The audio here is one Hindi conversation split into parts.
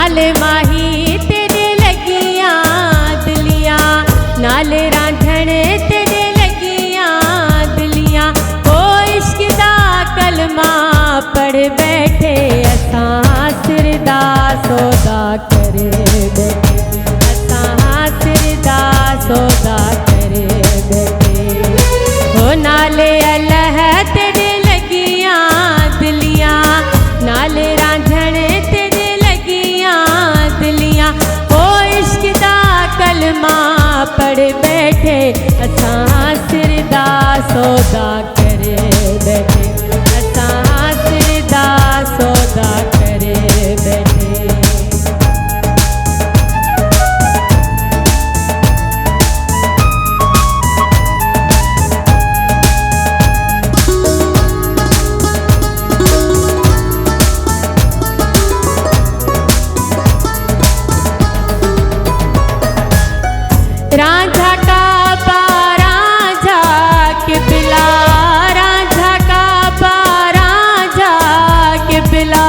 नाल माही तेरे लगियां दिलियां, नाल रांझण तेरे लगियां दिलियां। ओ इश्क दा कलमा पढ़ बैठे असां सिर दा सौदा करे बैठे, असां सिर दा सौदा करे बैठे। ओ नाले अल्लाह तेरे लगियां दिलियां, नाले रांझण तेरे लगियां दिलियां। ओ इश्क दा कलमा पढ़ बैठे असां सिर दा सौदा करे बैठे, असां सिर दा सौदा करे बैठे। रांझा का रांझा के बिला, रांझा का रांझा के बिला।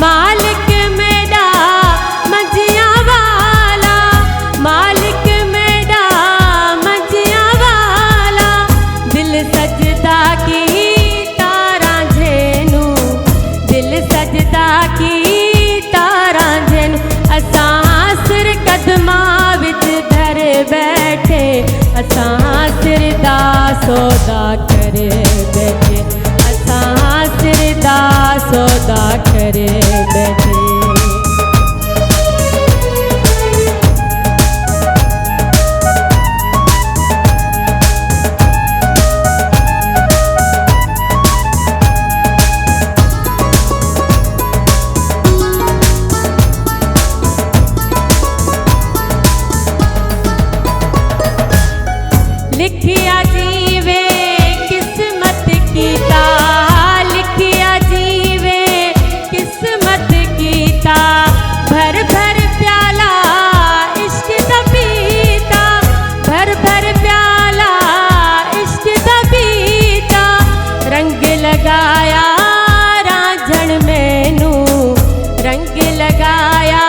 मालिक मेरा मंजिया वाला, मालिक मेरा मंजिया वाला। दिल सजदा की रांझे नू, दिल सजदा की रांझे नू। असां सिर कदमां विच धर बैठे असां सिर दा सौदा करे बैठे, असां सिर दा सौदा करे बैठे। लिखिया जीवे किस्मत कीता, लिखिया जीवे किस्मत कीता। भर भर प्याला इश्क दा पीता, भर भर प्याला इश्क दा पीता। रंग लगाया रांझण मैनू, रंग लगाया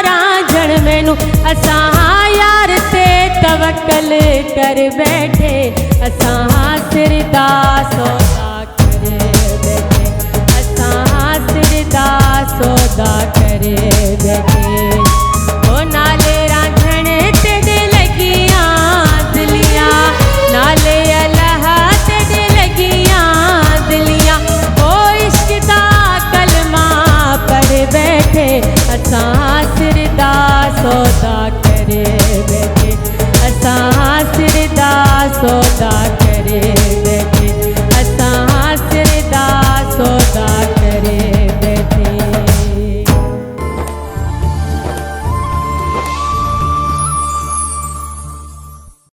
रांझण मैनू। असां यार ते तवक्कल कर बैठे असां सिर दा सौदा करे बैठे, असां सिर दा सौदा करे बैठे। ओ नाले रांझण तेरे लगियां दिलियां, नाले अल्लाह तेरे लगियां दिलियां। ओ इश्क दा कलमा पढ़ बैठे असां सिर दा सौदा करे बैठे, असां सिर दा सौदा।